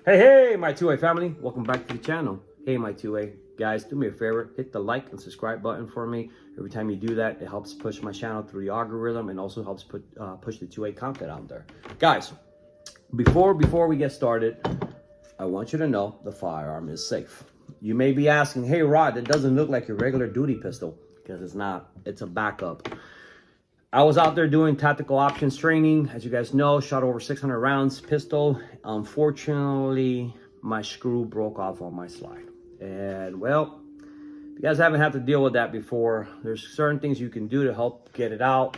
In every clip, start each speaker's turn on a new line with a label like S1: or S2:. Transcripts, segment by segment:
S1: Hey, my 2A family. Welcome back to the channel. Hey, my 2A. Guys, do me a favor. Hit the like and subscribe button for me. Every time you do that, it helps push my channel through the algorithm and also helps push the 2A content out there. Guys, before we get started, I want you to know the firearm is safe. You may be asking, hey, Rod, it doesn't look like your regular duty pistol. Because it's not. It's a backup. I was out there doing tactical options training. As you guys know, shot over 600 rounds pistol. Unfortunately, my screw broke off on my slide. And well, if you guys haven't had to deal with that before, there's certain things you can do to help get it out.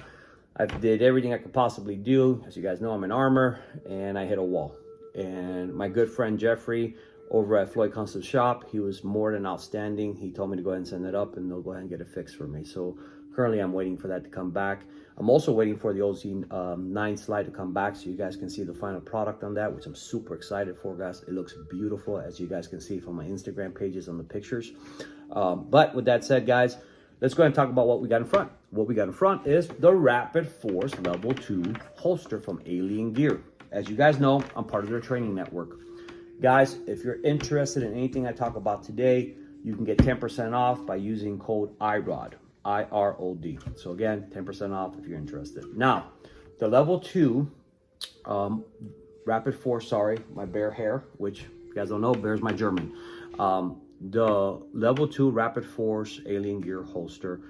S1: I did everything I could possibly do. As you guys know, I'm in armor and I hit a wall. And my good friend Jeffrey over at Floyd Concept Shop, he was more than outstanding. He told me to go ahead and send it up and they'll go ahead and get it fixed for me. So currently I'm waiting for that to come back. I'm also waiting for the OZ9 slide to come back so you guys can see the final product on that, which I'm super excited for, guys. It looks beautiful, as you guys can see from my Instagram pages on the pictures. But with that said, guys, let's go ahead and talk about what we got in front. What we got in front is the Rapid Force Level 2 holster from Alien Gear. As you guys know, I'm part of their training network. Guys, if you're interested in anything I talk about today, you can get 10% off by using code IROD. IROD. So again, 10% off if you're interested. Now, the level 2 Rapid Force, sorry, my bear hair, which if you guys don't know, bear's my German. The level 2 Rapid Force Alien Gear holster,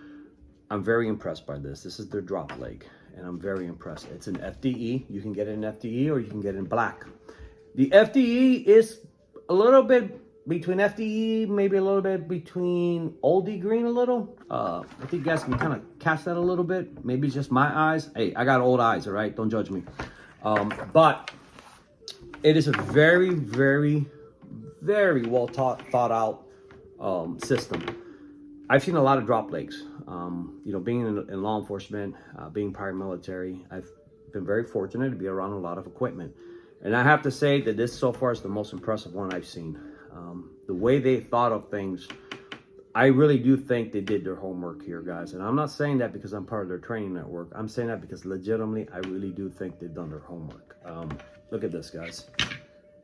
S1: I'm very impressed by this. This is their drop leg, and I'm very impressed. It's an FDE. You can get it in FDE or you can get it in black. The FDE is a little bit between FDE, maybe a little bit between oldie green a little. I think you guys can kind of catch that a little bit. Maybe it's just my eyes. Hey, I got old eyes, all right? Don't judge me. But it is a very, very, very well thought out system. I've seen a lot of drop legs. You know, being in law enforcement, being paramilitary, I've been very fortunate to be around a lot of equipment. And I have to say that this so far is the most impressive one I've seen. The way they thought of things, I really do think they did their homework here, guys. And I'm not saying that because I'm part of their training network. I'm saying that because legitimately, I really do think they've done their homework. Look at this, guys.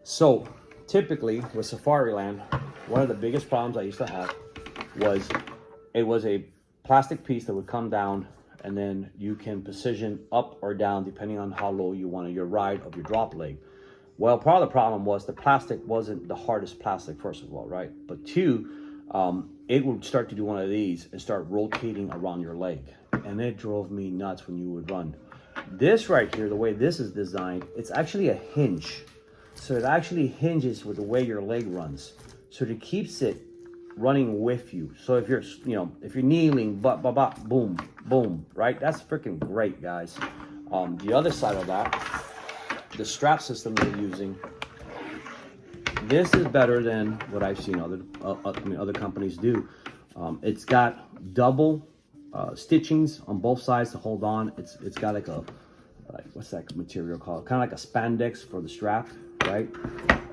S1: So typically with Safariland, one of the biggest problems I used to have was it was a plastic piece that would come down and then you can position up or down depending on how low you wanted your ride of your drop leg. Well, part of the problem was the plastic wasn't the hardest plastic, first of all, right? But two, it would start to do one of these and start rotating around your leg. And it drove me nuts when you would run. This right here, the way this is designed, it's actually a hinge. So it actually hinges with the way your leg runs. So it keeps it running with you. So if you're, you know, if you're kneeling, boom, boom, right? That's freaking great, guys. The other side of that, the strap system they're using, this is better than what I've seen other companies do. It's got double stitchings on both sides to hold on. It's got like a what's that material called? Kind of like a spandex for the strap, right?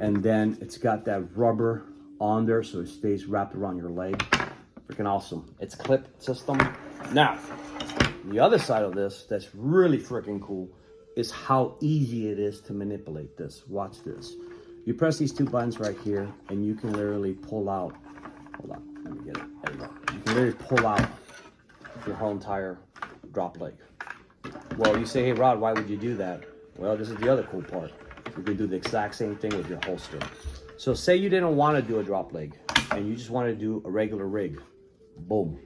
S1: And then it's got that rubber on there so it stays wrapped around your leg. Freaking awesome. It's a clip system. Now, the other side of this that's really freaking cool is how easy it is to manipulate this. Watch this. You press these two buttons right here and you can literally pull out, hold on, let me get it, there you go. You can literally pull out your whole entire drop leg. Well, you say, hey Rod, why would you do that? Well, this is the other cool part. You can do the exact same thing with your holster. So say you didn't want to do a drop leg and you just want to do a regular rig. Boom.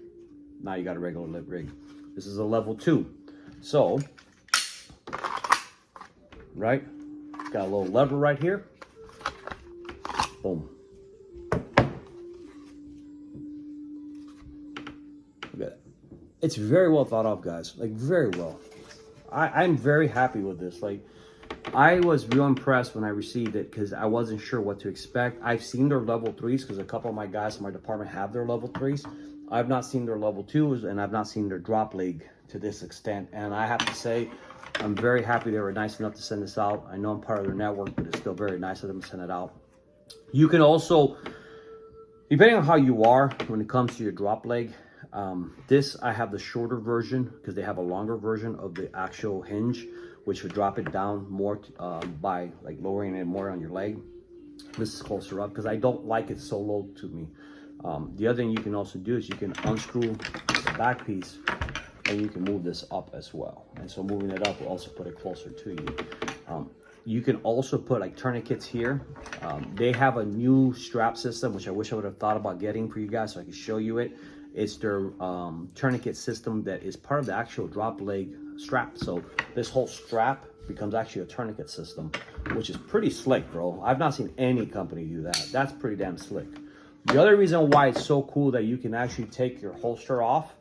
S1: Now you got a regular rig. This is a level 2. So, right? Got a little lever right here. Boom. Look at that. It's very well thought of, guys. Like, very well. I'm very happy with this. Like, I was real impressed when I received it because I wasn't sure what to expect. I've seen their level 3s because a couple of my guys in my department have their level 3s. I've not seen their level 2s and I've not seen their drop leg to this extent. And I have to say, I'm very happy they were nice enough to send this out. I know I'm part of their network, but it's still very nice of them to send it out. You can also, depending on how you are when it comes to your drop leg, I have the shorter version because they have a longer version of the actual hinge, which would drop it down more by like lowering it more on your leg. This is closer up because I don't like it so low to me. The other thing you can also do is you can unscrew the back piece and you can move this up as well. And so moving it up will also put it closer to you. You can also put like tourniquets here. They have a new strap system, which I wish I would have thought about getting for you guys so I could show you it. It's their tourniquet system that is part of the actual drop leg strap. So this whole strap becomes actually a tourniquet system, which is pretty slick, bro. I've not seen any company do that. That's pretty damn slick. The other reason why it's so cool that you can actually take your holster off,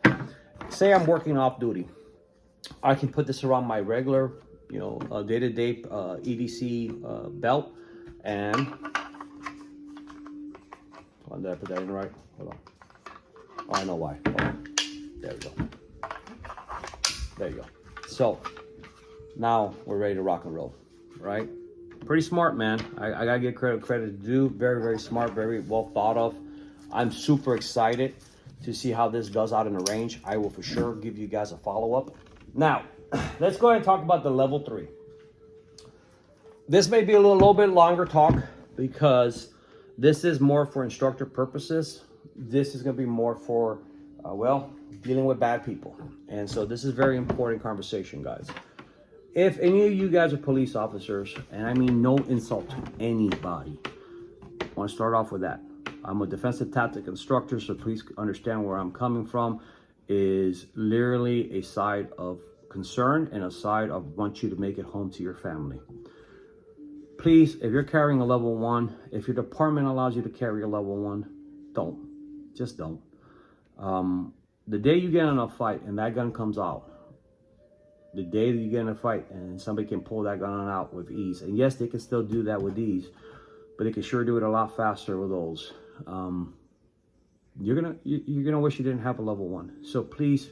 S1: say I'm working off duty, I can put this around my regular, you know, day-to-day EDC belt, and did I put that in right? Hold on. Oh, I know why. Hold on. There we go. There you go. So now we're ready to rock and roll, right? Pretty smart, man. I gotta give credit to do. Very, very smart, very well thought of. I'm super excited to see how this does out in the range. I will for sure give you guys a follow-up. Now, let's go ahead and talk about the level 3. This may be a little bit longer talk because this is more for instructor purposes. This is gonna be more for, well, dealing with bad people. And so this is very important conversation, guys. If any of you guys are police officers, and I mean no insult to anybody, I want to start off with that. I'm a defensive tactic instructor, so please understand where I'm coming from is literally a side of concern and a side of want you to make it home to your family. Please, if you're carrying a level 1, if your department allows you to carry a level 1, don't. Just don't. The day you get in a fight and that gun comes out, the day that you get in a fight and somebody can pull that gun out with ease, and yes, they can still do that with ease, but they can sure do it a lot faster with those. You're gonna wish you didn't have a level 1. So please,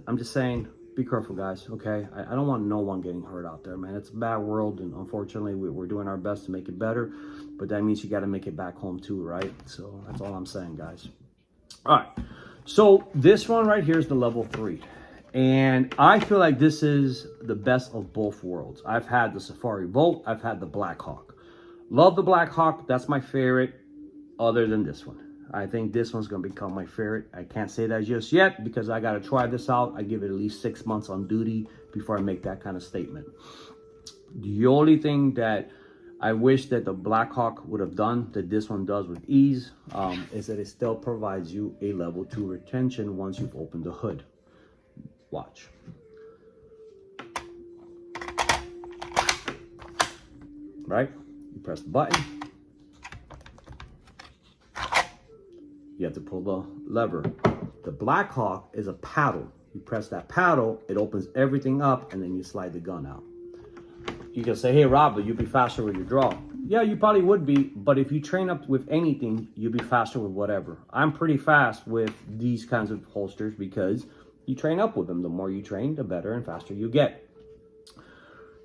S1: I'm just saying, be careful, guys. Okay, I don't want no one getting hurt out there, man. It's a bad world, and unfortunately, we're doing our best to make it better, but that means you got to make it back home too, right? So that's all I'm saying, guys. All right. So this one right here is the level 3. And I feel like this is the best of both worlds. I've had the Safari Volt. I've had the Black Hawk. Love the Black Hawk. That's my favorite other than this one. I think this one's going to become my favorite. I can't say that just yet because I got to try this out. I give it at least 6 months on duty before I make that kind of statement. The only thing that I wish that the Black Hawk would have done that this one does with ease is that it still provides you a level 2 retention once you've opened the hood. Watch. Right? You press the button. You have to pull the lever. The Black Hawk is a paddle. You press that paddle, it opens everything up, and then you slide the gun out. You can say, hey, Rob, but you'd be faster with your draw. Yeah, you probably would be, but if you train up with anything, you'll be faster with whatever. I'm pretty fast with these kinds of holsters because you train up with them. The more you train, the better and faster you get.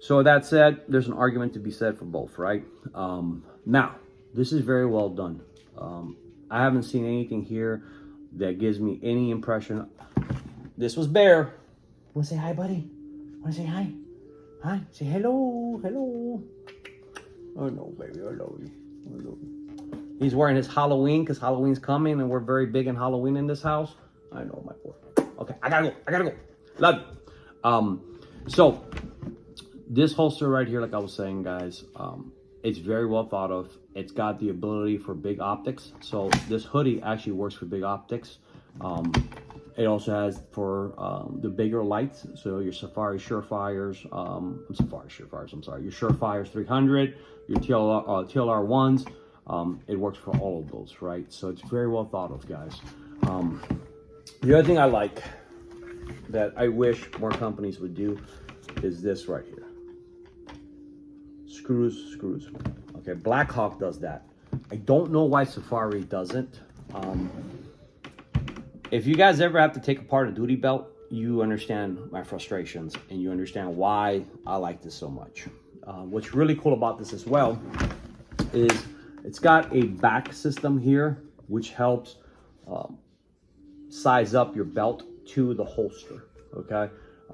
S1: So that said, there's an argument to be said for both, right? Now, this is very well done. I haven't seen anything here that gives me any impression. This was Bear. Want to say hi, buddy? Want to say hi? Hi? Say hello. Hello. Oh, no, baby. I love you. I love you. He's wearing his Halloween because Halloween's coming and we're very big in Halloween in this house. I know, my boy. Okay, I gotta go. Love you. So this holster right here, like I was saying, guys, it's very well thought of. It's got the ability for big optics. So this hoodie actually works for big optics. It also has for the bigger lights. So your Safari Surefires, your Surefires 300, your TLR 1s. It works for all of those, right? So it's very well thought of, guys. The other thing I like that I wish more companies would do is this right here. Screws. Okay, Black Hawk does that. I don't know why Safari doesn't. If you guys ever have to take apart a duty belt, you understand my frustrations and you understand why I like this so much. What's really cool about this as well is it's got a back system here, which helps size up your belt to the holster. Okay,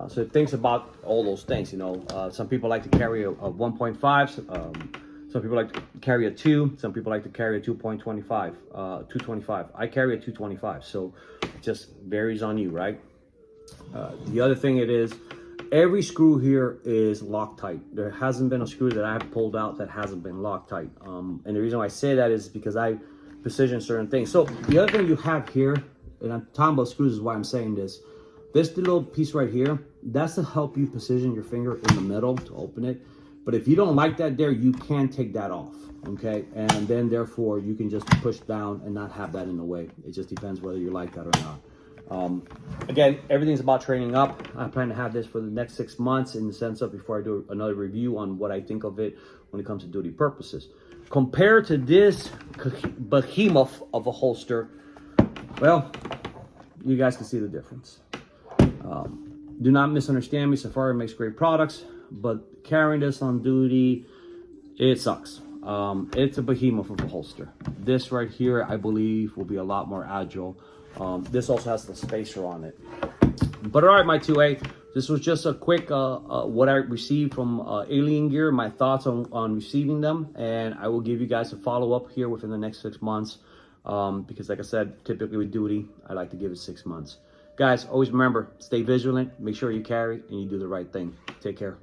S1: so it thinks about all those things. You know, some people like to carry a 1.5. Some people like to carry a 2. Some people like to carry a 2.25, 225. I carry a 225, so it just varies on you, right? The other thing it is, every screw here is Loctite. There hasn't been a screw that I've pulled out that hasn't been Loctite. And the reason why I say that is because I precision certain things. So the other thing you have here, and I'm talking about screws is why I'm saying this. This little piece right here, that's to help you position your finger in the middle to open it. But if you don't like that there, you can take that off, okay? And then therefore you can just push down and not have that in the way. It just depends whether you like that or not. Again, everything's about training up. I plan to have this for the next 6 months in the sense of before I do another review on what I think of it when it comes to duty purposes. Compared to this behemoth of a holster, well, you guys can see the difference. Do not misunderstand me. Safari makes great products, but carrying this on duty, it sucks. It's a behemoth of a holster. This right here, I believe, will be a lot more agile. This also has the spacer on it. But all right, my 2A, this was just a quick what I received from Alien Gear, my thoughts on receiving them, and I will give you guys a follow-up here within the next 6 months, because like I said, typically with duty, I like to give it 6 months. Guys, always remember, stay vigilant, make sure you carry, and you do the right thing. Take care.